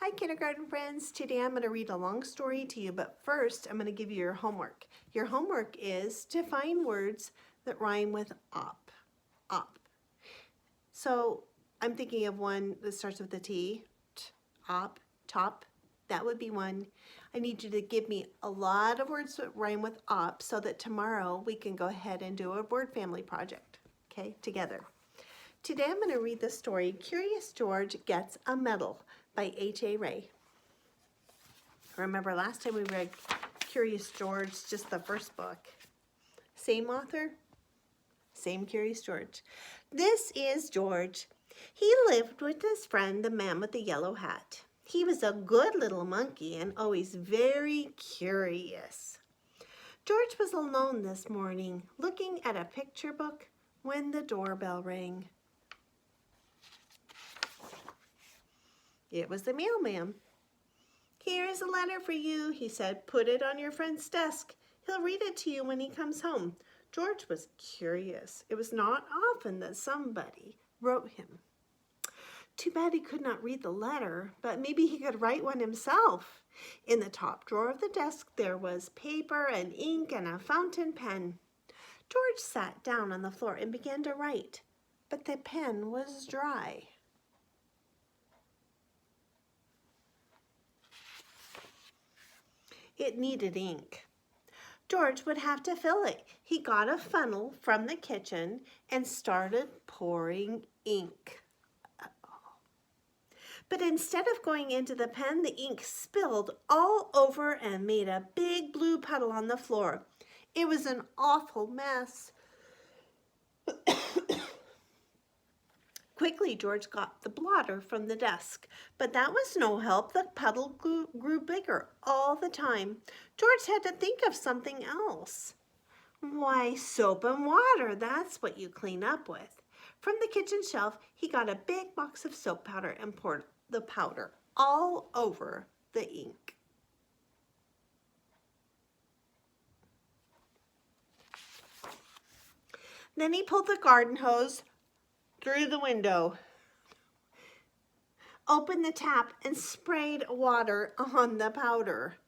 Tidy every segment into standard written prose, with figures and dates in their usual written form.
Hi, kindergarten friends. Today I'm going to read a long story to you, but first I'm going to give you your homework. Your homework is to find words that rhyme with op. Op. So I'm thinking of one that starts with a T. Op, top. That would be one. I need you to give me a lot of words that rhyme with op so that tomorrow we can go ahead and do a word family project, okay, together. Today I'm going to read the story Curious George Gets a Medal by H.A. Rey. Remember last time we read Curious George, just the first book. Same author, same Curious George. This is George. He lived with his friend, the man with the yellow hat. He was a good little monkey and always very curious. George was alone this morning, looking at a picture book when the doorbell rang. It was the mailman. "Here is a letter for you," he said. "Put it on your friend's desk. He'll read it to you when he comes home." George was curious. It was not often that somebody wrote him. Too bad he could not read the letter, but maybe he could write one himself. In the top drawer of the desk there was paper and ink and a fountain pen. George sat down on the floor and began to write, but the pen was dry. It needed ink. George would have to fill it. He got a funnel from the kitchen and started pouring ink. But instead of going into the pen, the ink spilled all over and made a big blue puddle on the floor. It was an awful mess. Quickly, George got the blotter from the desk, but that was no help. The puddle grew bigger all the time. George had to think of something else. Why, soap and water, that's what you clean up with. From the kitchen shelf, he got a big box of soap powder and poured the powder all over the ink. Then he pulled the garden hose through the window, opened the tap, and sprayed water on the powder.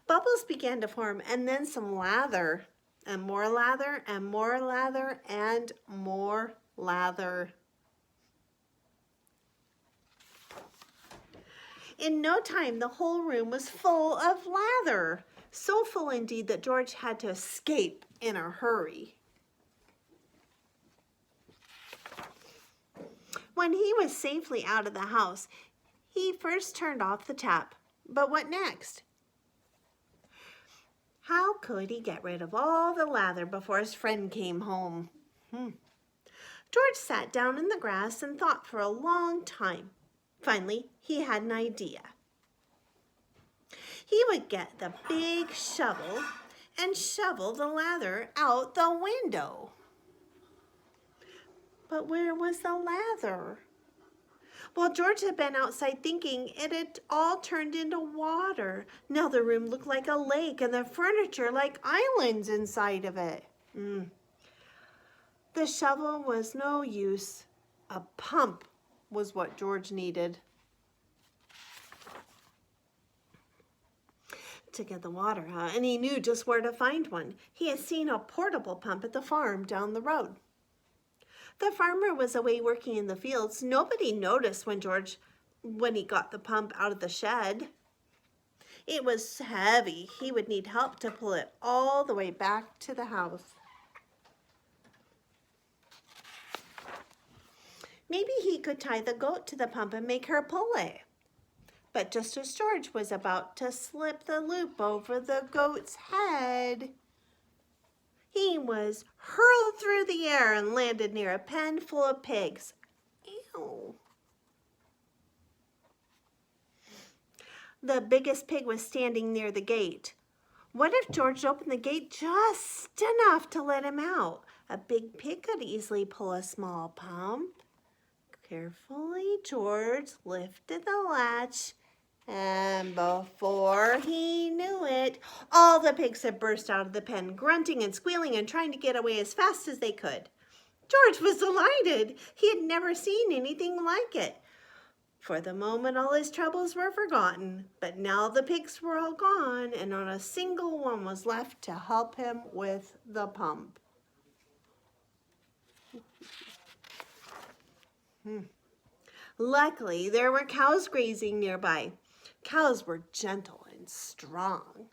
Bubbles began to form, and then some lather, and more lather, and more lather, and more lather. In no time, the whole room was full of lather, so full indeed that George had to escape in a hurry. When he was safely out of the house, he first turned off the tap. But what next? How could he get rid of all the lather before his friend came home? George sat down in the grass and thought for a long time. Finally, he had an idea. He would get the big shovel and shovel the lather out the window. But where was the lather? While George had been outside thinking, it had all turned into water. Now the room looked like a lake and the furniture like islands inside of it. The shovel was no use. A pump was what George needed to get the water out, and he knew just where to find one. He had seen a portable pump at the farm down the road. The farmer was away working in the fields. Nobody noticed when he got the pump out of the shed. It was heavy. He would need help to pull it all the way back to the house. Maybe he could tie the goat to the pump and make her pull it. But just as George was about to slip the loop over the goat's head, he was hurled through the air and landed near a pen full of pigs. Ew. The biggest pig was standing near the gate. What if George opened the gate just enough to let him out? A big pig could easily pull a small pump. Carefully, George lifted the latch, and before he knew it, all the pigs had burst out of the pen, grunting and squealing and trying to get away as fast as they could. George was delighted. He had never seen anything like it. For the moment, all his troubles were forgotten, but now the pigs were all gone, and not a single one was left to help him with the pump. Luckily, there were cows grazing nearby. Cows were gentle and strong.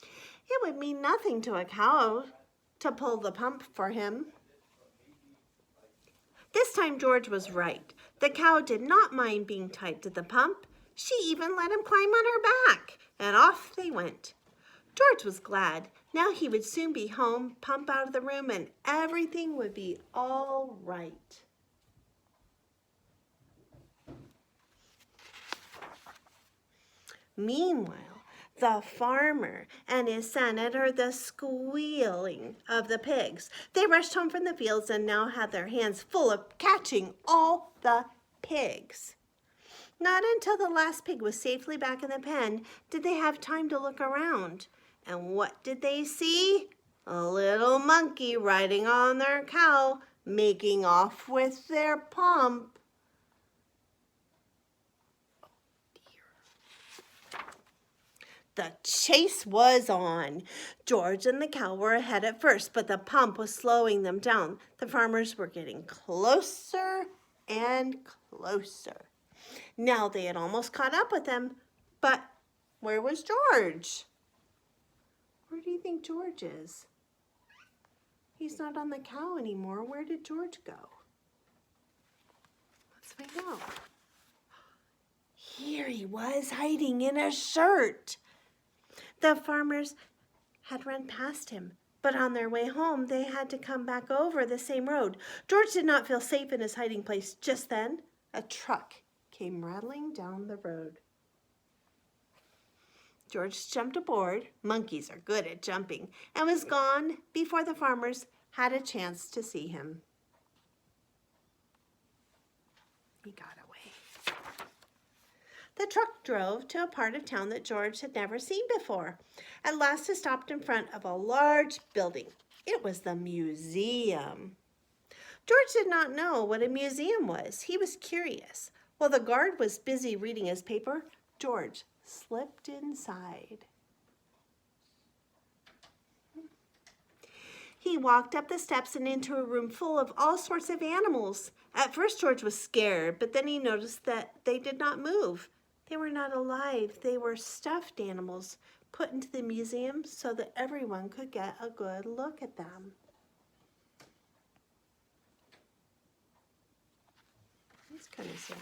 It would mean nothing to a cow to pull the pump for him. This time George was right. The cow did not mind being tied to the pump. She even let him climb on her back, and off they went. George was glad. Now he would soon be home, pump out of the room, and everything would be all right. Meanwhile, the farmer and his son had heard the squealing of the pigs. They rushed home from the fields and now had their hands full of catching all the pigs. Not until the last pig was safely back in the pen did they have time to look around. And what did they see? A little monkey riding on their cow, making off with their pump. The chase was on. George and the cow were ahead at first, but the pump was slowing them down. The farmers were getting closer and closer. Now they had almost caught up with them, but where was George? Where do you think George is? He's not on the cow anymore. Where did George go? Let's find out. Here he was, hiding in a shirt. The farmers had run past him, but on their way home, they had to come back over the same road. George did not feel safe in his hiding place. Just then, a truck came rattling down the road. George jumped aboard, monkeys are good at jumping, and was gone before the farmers had a chance to see him. He got away. The truck drove to a part of town that George had never seen before. At last it stopped in front of a large building. It was the museum. George did not know what a museum was. He was curious. While the guard was busy reading his paper, George slipped inside. He walked up the steps and into a room full of all sorts of animals. At first, George was scared, but then he noticed that they did not move. They were not alive. They were stuffed animals put into the museum so that everyone could get a good look at them. That's kind of sad.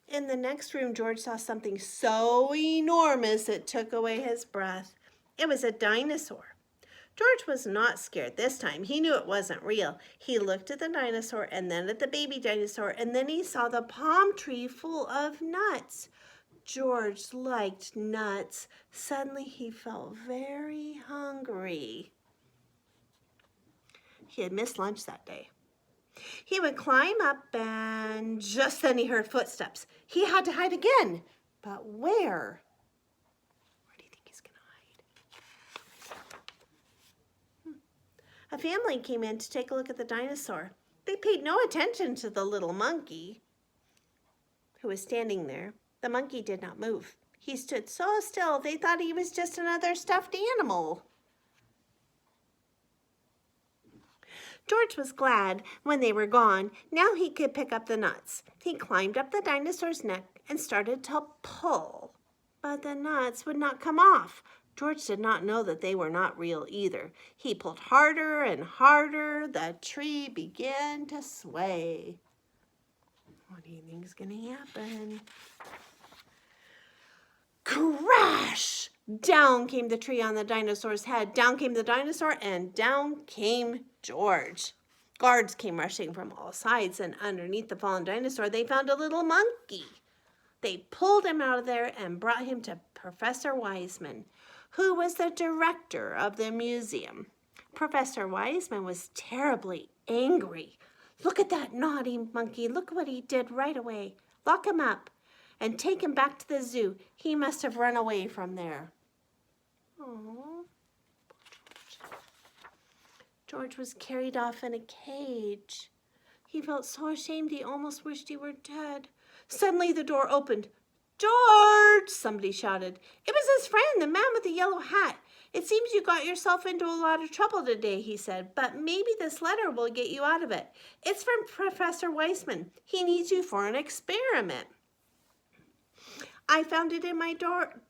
In the next room, George saw something so enormous it took away his breath. It was a dinosaur. George was not scared this time. He knew it wasn't real. He looked at the dinosaur and then at the baby dinosaur, and then he saw the palm tree full of nuts. George liked nuts. Suddenly he felt very hungry. He had missed lunch that day. He would climb up, and just then he heard footsteps. He had to hide again. But where? Where do you think he's going to hide? A family came in to take a look at the dinosaur. They paid no attention to the little monkey who was standing there. The monkey did not move. He stood so still they thought he was just another stuffed animal. George was glad when they were gone. Now he could pick up the nuts. He climbed up the dinosaur's neck and started to pull, but the nuts would not come off. George did not know that they were not real either. He pulled harder and harder. The tree began to sway. What do you think is going to happen? Crash! Down came the tree on the dinosaur's head. Down came the dinosaur, and down came George. Guards came rushing from all sides, and underneath the fallen dinosaur, they found a little monkey. They pulled him out of there and brought him to Professor Wiseman, who was the director of the museum. Professor Wiseman was terribly angry. Look at that naughty monkey. Look what he did right away. Lock him up and take him back to the zoo. He must have run away from there. Aww. George was carried off in a cage. He felt so ashamed he almost wished he were dead. Suddenly the door opened. "George!" somebody shouted. It was his friend, the man with the yellow hat. "It seems you got yourself into a lot of trouble today," he said, "but maybe this letter will get you out of it. It's from Professor Weissman. He needs you for an experiment. I found it in my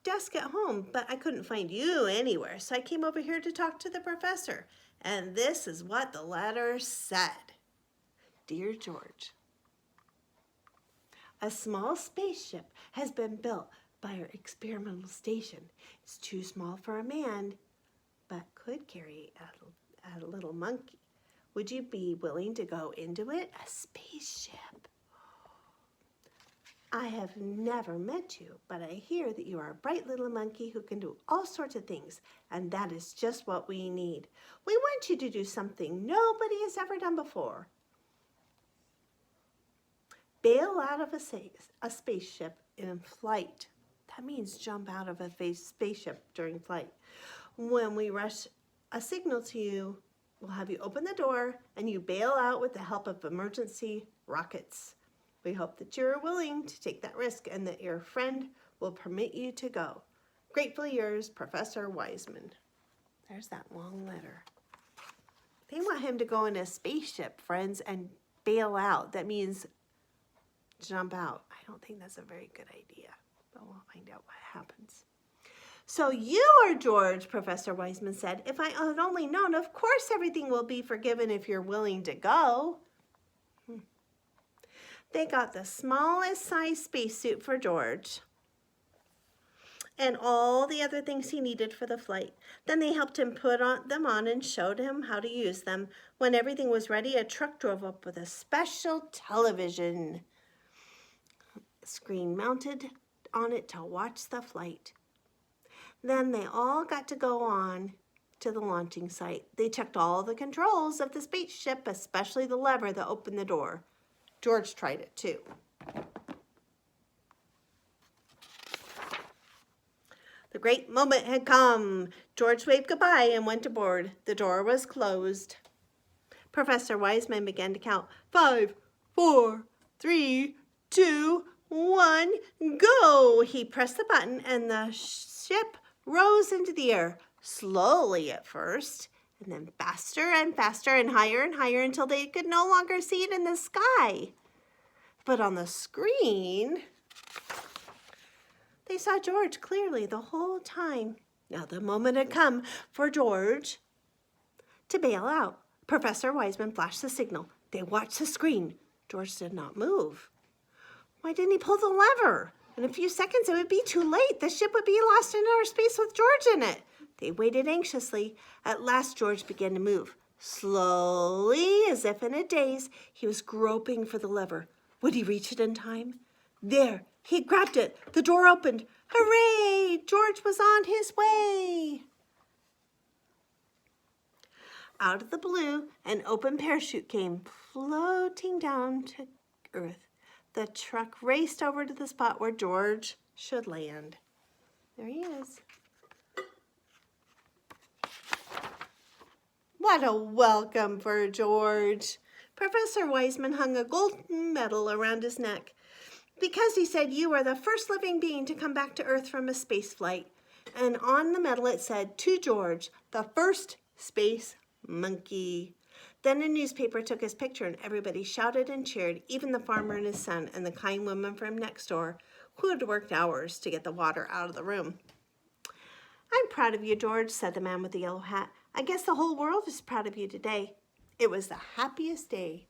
desk at home, but I couldn't find you anywhere, so I came over here to talk to the professor." And this is what the letter said. Dear George, a small spaceship has been built by our experimental station. It's too small for a man, but could carry a little monkey. Would you be willing to go into it? A spaceship. I have never met you, but I hear that you are a bright little monkey who can do all sorts of things, and that is just what we need. We want you to do something nobody has ever done before. Bail out of a spaceship in flight. That means jump out of a spaceship during flight. When we rush a signal to you, we'll have you open the door and you bail out with the help of emergency rockets. We hope that you're willing to take that risk and that your friend will permit you to go. Gratefully yours, Professor Weissman. There's that long letter. They want him to go in a spaceship, friends, and bail out. That means jump out. I don't think that's a very good idea, but we'll find out what happens. "So you are George," Professor Weissman said. "If I had only known, of course everything will be forgiven if you're willing to go." They got the smallest size spacesuit for George and all the other things he needed for the flight. Then they helped him put them on and showed him how to use them. When everything was ready, a truck drove up with a special television screen mounted on it to watch the flight. Then they all got to go on to the launching site. They checked all the controls of the spaceship, especially the lever that opened the door. George tried it too. The great moment had come. George waved goodbye and went aboard. The door was closed. Professor Weissman began to count. 5, 4, 3, 2, 1, go! He pressed the button and the ship rose into the air, slowly at first, and then faster and faster and higher until they could no longer see it in the sky. But on the screen, they saw George clearly the whole time. Now the moment had come for George to bail out. Professor Weissman flashed the signal. They watched the screen. George did not move. Why didn't he pull the lever? In a few seconds, it would be too late. The ship would be lost in outer space with George in it. They waited anxiously. At last, George began to move. Slowly, as if in a daze, he was groping for the lever. Would he reach it in time? There, he grabbed it. The door opened. Hooray! George was on his way. Out of the blue, an open parachute came floating down to earth. The truck raced over to the spot where George should land. There he is. What a welcome for George. Professor Weissman hung a golden medal around his neck because he said, "You are the first living being to come back to Earth from a space flight." And on the medal it said, "To George, the first space monkey." Then a newspaper took his picture and everybody shouted and cheered, even the farmer and his son and the kind woman from next door who had worked hours to get the water out of the room. "I'm proud of you, George," said the man with the yellow hat. "I guess the whole world is proud of you today." It was the happiest day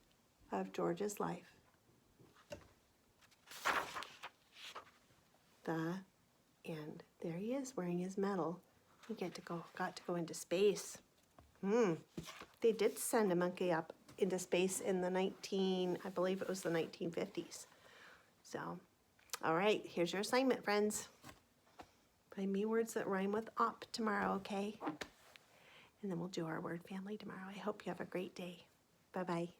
of George's life. The end. There he is wearing his medal. He got to go into space. They did send a monkey up into space in I believe it was the 1950s. So, all right, here's your assignment, friends. Find me words that rhyme with op tomorrow, okay? And then we'll do our word family tomorrow. I hope you have a great day. Bye-bye.